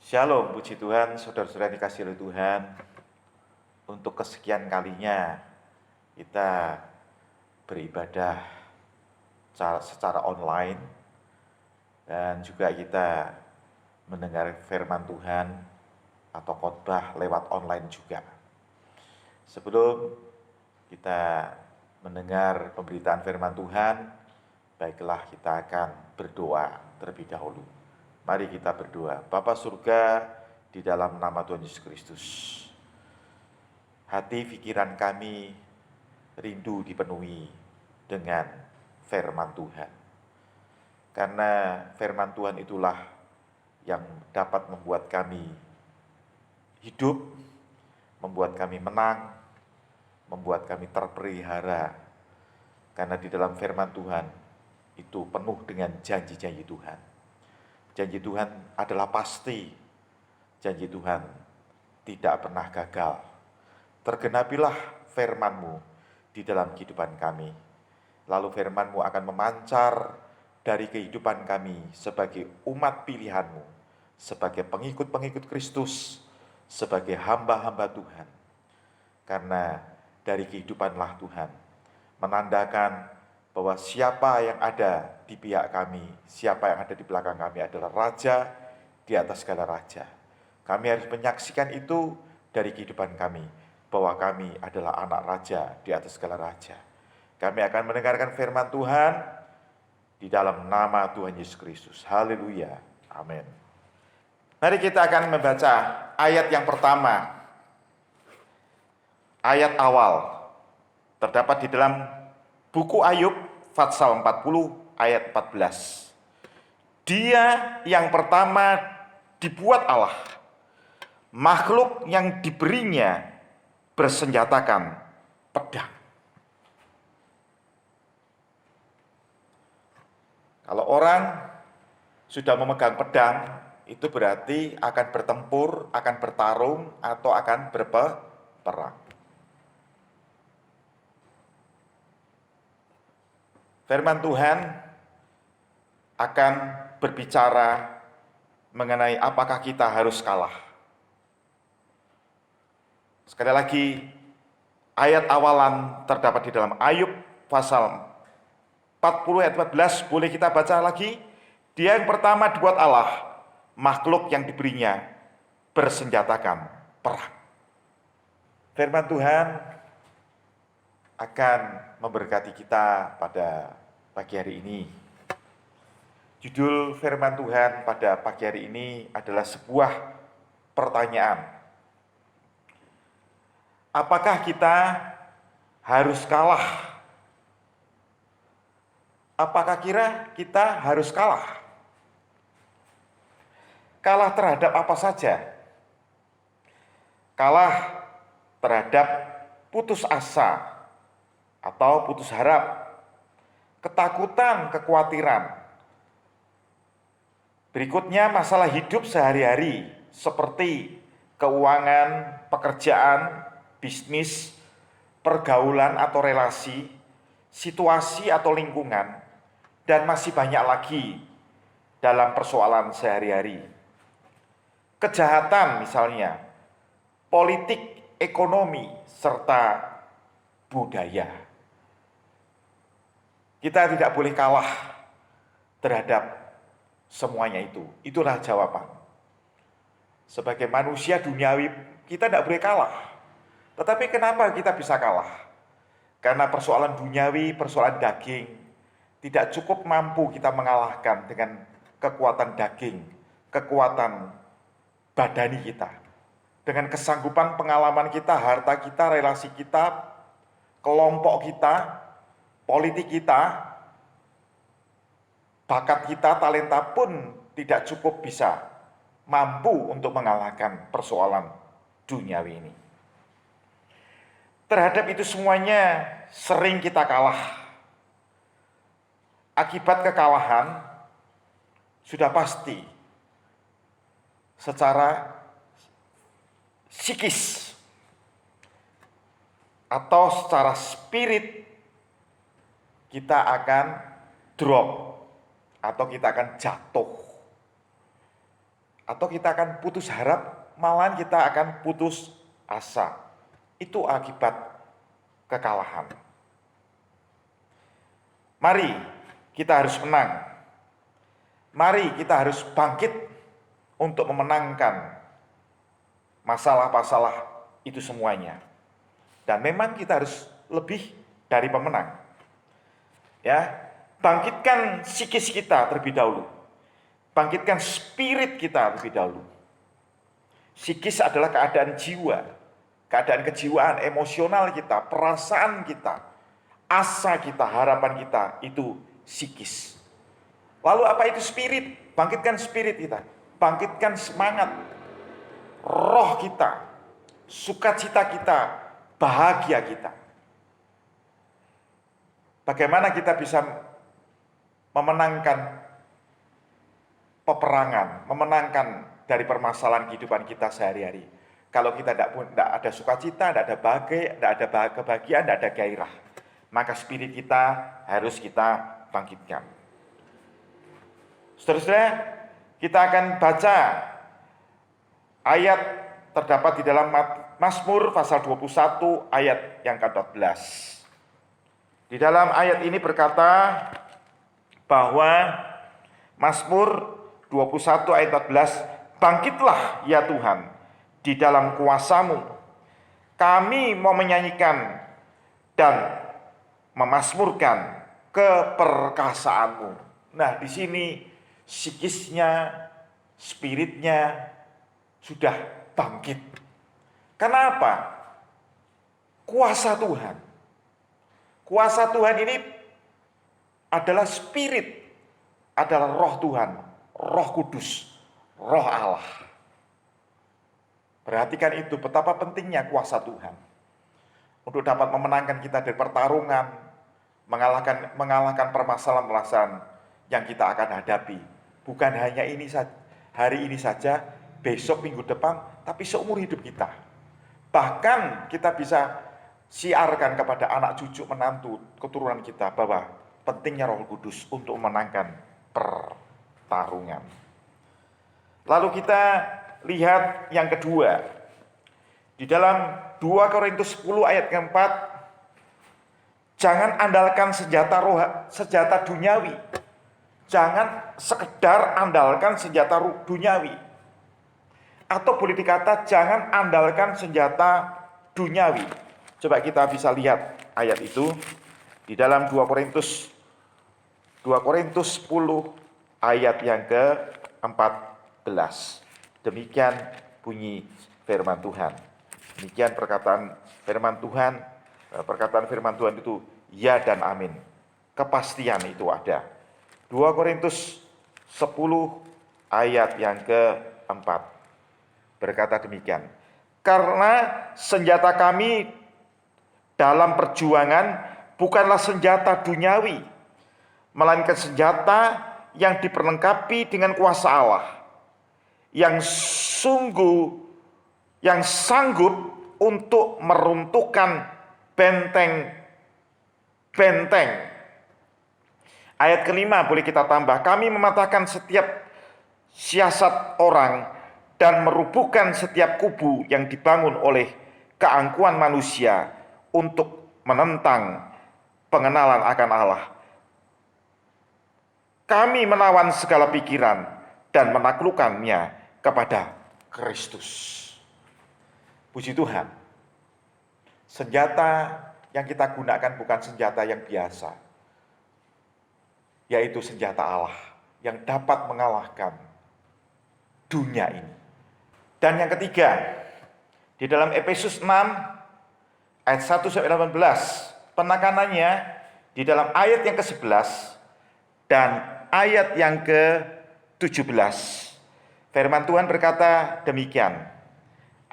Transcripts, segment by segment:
Shalom, puji Tuhan, saudara-saudara dikasih oleh Tuhan. Untuk kesekian kalinya kita beribadah secara online dan juga kita mendengar firman Tuhan atau khotbah lewat online juga. Sebelum kita mendengar pemberitaan firman Tuhan, baiklah kita akan berdoa terlebih dahulu. Mari kita berdoa. Bapa surga, di dalam nama Tuhan Yesus Kristus, hati pikiran kami rindu dipenuhi dengan firman Tuhan. Karena firman Tuhan itulah yang dapat membuat kami hidup, membuat kami menang, membuat kami terpelihara. Karena di dalam firman Tuhan itu penuh dengan janji-janji Tuhan. Janji Tuhan adalah pasti. Janji Tuhan tidak pernah gagal. Tergenapilah firman-Mu di dalam kehidupan kami. Lalu firman-Mu akan memancar dari kehidupan kami sebagai umat pilihan-Mu, sebagai pengikut-pengikut Kristus, sebagai hamba-hamba Tuhan. Karena dari kehidupanlah Tuhan menandakan bahwa siapa yang ada di pihak kami, siapa yang ada di belakang kami adalah raja di atas segala raja. Kami harus menyaksikan itu dari kehidupan kami, bahwa kami adalah anak raja di atas segala raja. Kami akan mendengarkan firman Tuhan di dalam nama Tuhan Yesus Kristus. Haleluya. Amin. Mari kita akan membaca ayat yang pertama. Ayat awal terdapat di dalam buku Ayub pasal 40 ayat 14. Dia yang pertama dibuat Allah, makhluk yang diberinya bersenjatakan pedang. Kalau orang sudah memegang pedang, itu berarti akan bertempur, akan bertarung, atau akan berperang. Firman Tuhan akan berbicara mengenai apakah kita harus kalah. Sekali lagi, ayat awalan terdapat di dalam Ayub pasal 40 ayat 14, boleh kita baca lagi. Dia yang pertama dibuat Allah, makhluk yang diberinya bersenjatakan perang. Firman Tuhan akan memberkati kita pada pagi hari ini. Judul firman Tuhan pada pagi hari ini adalah sebuah pertanyaan. Apakah kita harus kalah? Apakah kita harus kalah? Kalah terhadap apa saja? Kalah terhadap putus asa atau putus harap, ketakutan, kekhawatiran. Berikutnya masalah hidup sehari-hari seperti keuangan, pekerjaan, bisnis, pergaulan atau relasi, situasi atau lingkungan, dan masih banyak lagi dalam persoalan sehari-hari. Kejahatan misalnya, politik, ekonomi, serta budaya. Kita tidak boleh kalah terhadap semuanya itu. Itulah jawaban. Sebagai manusia duniawi, kita tidak boleh kalah. Tetapi kenapa kita bisa kalah? Karena persoalan duniawi, persoalan daging, tidak cukup mampu kita mengalahkan dengan kekuatan daging, kekuatan badani kita. Dengan kesanggupan pengalaman kita, harta kita, relasi kita, kelompok kita, politik kita, bakat kita, talenta pun tidak cukup bisa mampu untuk mengalahkan persoalan duniawi ini. Terhadap itu semuanya sering kita kalah. Akibat kekalahan sudah pasti secara psikis atau secara spirit kita akan drop atau kita akan jatuh. atau kita akan putus harap, malahan kita akan putus asa. Itu akibat kekalahan. Mari kita harus menang. Mari kita harus bangkit untuk memenangkan masalah-masalah itu semuanya. Dan memang kita harus lebih dari pemenang. Ya, bangkitkan psikis kita terlebih dahulu. Bangkitkan spirit kita terlebih dahulu. Psikis adalah keadaan jiwa, keadaan kejiwaan, emosional kita, perasaan kita, asa kita, harapan kita, itu psikis. Lalu apa itu spirit? Bangkitkan spirit kita, bangkitkan semangat, roh kita, sukacita kita, bahagia kita. Bagaimana kita bisa memenangkan peperangan, memenangkan dari permasalahan kehidupan kita sehari-hari. Kalau kita tidak ada sukacita, tidak ada kebahagiaan, tidak ada gairah, maka spirit kita harus kita bangkitkan. Saudara-saudara, kita akan baca ayat terdapat di dalam Mazmur pasal 21 ayat yang ke-14. Di dalam ayat ini berkata bahwa Mazmur 21 ayat 14, bangkitlah ya Tuhan di dalam kuasa-Mu. Kami mau menyanyikan dan memazmurkan keperkasaan-Mu. Nah, di sini psikisnya, spiritnya sudah bangkit. Kenapa? Kuasa Tuhan. Kuasa Tuhan ini adalah spirit, adalah roh Tuhan, roh kudus, roh Allah. Perhatikan itu, betapa pentingnya kuasa Tuhan untuk dapat memenangkan kita dari pertarungan, mengalahkan permasalahan-permasalahan yang kita akan hadapi. Bukan hanya hari ini saja, besok, minggu depan, tapi seumur hidup kita. Bahkan kita bisa siarkan kepada anak cucu menantu keturunan kita bahwa pentingnya Roh Kudus untuk memenangkan pertarungan. Lalu kita lihat yang kedua. Di dalam 2 Korintus 10 ayat keempat, jangan andalkan senjata duniawi. Jangan sekedar andalkan senjata duniawi. Atau boleh dikata jangan andalkan senjata duniawi. Coba kita bisa lihat ayat itu di dalam 2 Korintus 10 ayat yang ke-14. Demikian bunyi firman Tuhan. Demikian perkataan firman Tuhan. Perkataan firman Tuhan itu ya dan amin. Kepastian itu ada. 2 Korintus 10 ayat yang ke-4 berkata demikian. Karena senjata kami dalam perjuangan bukanlah senjata duniawi, melainkan senjata yang diperlengkapi dengan kuasa Allah, yang sanggup untuk meruntuhkan benteng. Ayat kelima boleh kita tambah, kami mematahkan setiap siasat orang dan merubuhkan setiap kubu yang dibangun oleh keangkuhan manusia untuk menentang pengenalan akan Allah. Kami melawan segala pikiran dan menaklukkannya kepada Kristus. Puji Tuhan. Senjata yang kita gunakan bukan senjata yang biasa, yaitu senjata Allah yang dapat mengalahkan dunia ini. Dan yang ketiga, di dalam Efesus 6 ayat 1 sampai 18, penekanannya di dalam ayat yang ke-11 dan ayat yang ke-17. Firman Tuhan berkata demikian.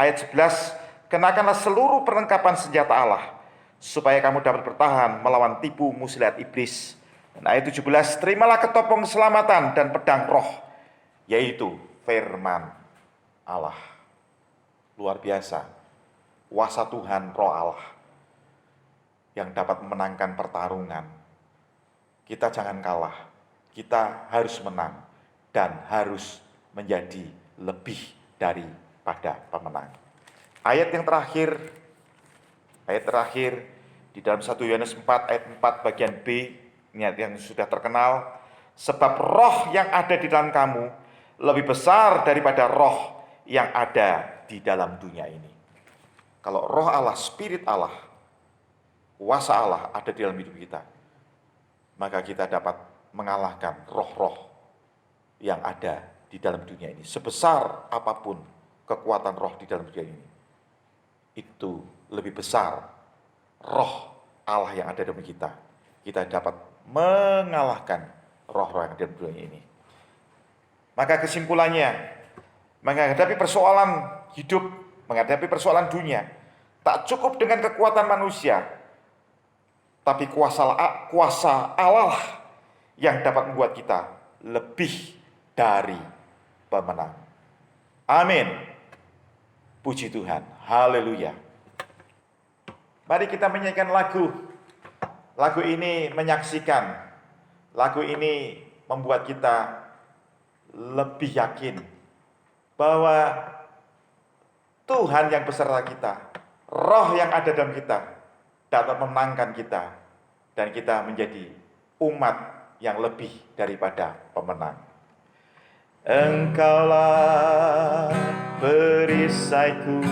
Ayat 11, kenakanlah seluruh perlengkapan senjata Allah, supaya kamu dapat bertahan melawan tipu muslihat iblis. Dan ayat 17, terimalah ketopong keselamatan dan pedang roh, yaitu firman Allah. Luar biasa, kuasa Tuhan, roh Allah, yang dapat memenangkan pertarungan. Kita jangan kalah, kita harus menang dan harus menjadi lebih daripada pemenang. Ayat terakhir di dalam 1 Yohanes 4 ayat 4 bagian B, ini ayat yang sudah terkenal. Sebab roh yang ada di dalam kamu lebih besar daripada roh yang ada di dalam dunia ini. Kalau roh Allah, spirit Allah, kuasa Allah ada di dalam hidup kita, maka kita dapat mengalahkan roh-roh yang ada di dalam dunia ini. Sebesar apapun kekuatan roh di dalam dunia ini, itu lebih besar roh Allah yang ada dalam kita. Kita dapat mengalahkan roh-roh yang ada dalam dunia ini. Maka kesimpulannya, menghadapi persoalan hidup, menghadapi persoalan dunia, tak cukup dengan kekuatan manusia, tapi kuasa Allah yang dapat membuat kita lebih dari pemenang. Amin. Puji Tuhan. Haleluya. Mari kita menyanyikan lagu. Lagu ini menyaksikan. Lagu ini membuat kita lebih yakin bahwa Tuhan yang beserta kita, roh yang ada dalam kita, dapat memenangkan kita, dan kita menjadi umat yang lebih daripada pemenang. Engkaulah perisaiku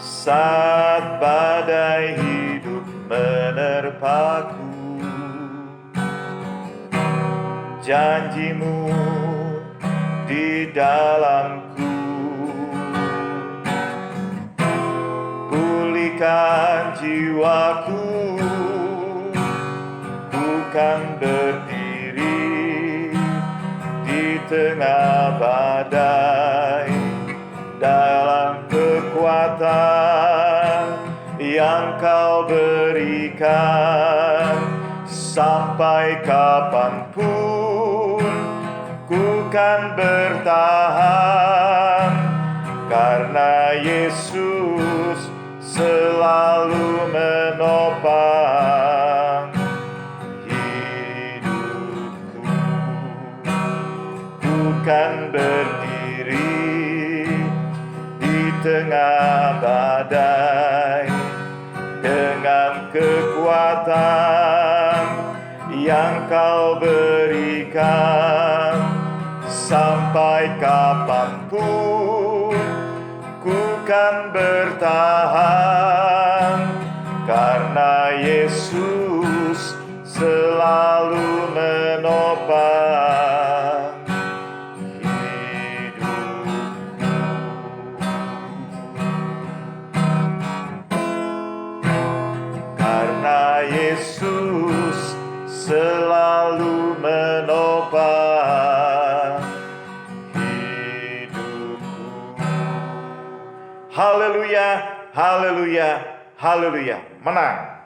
saat badai hidup menerpaku. Janjimu di dalamku, pulihkan jiwaku, bukan berdiri di tengah badai, dalam kekuatan yang kau berikan. Sampai kapanpun ku kan bertahan, karena Yesus selalu menopang hidupku. Ku kan berdiri di tengah badai dengan kekuatan yang kau berikan. Sampai kapanpun ku kan bertahan, karena Yesus selalu menopang hidupku. Karena Yesus selalu menopang hidupku. Haleluya, haleluya, haleluya. Menang.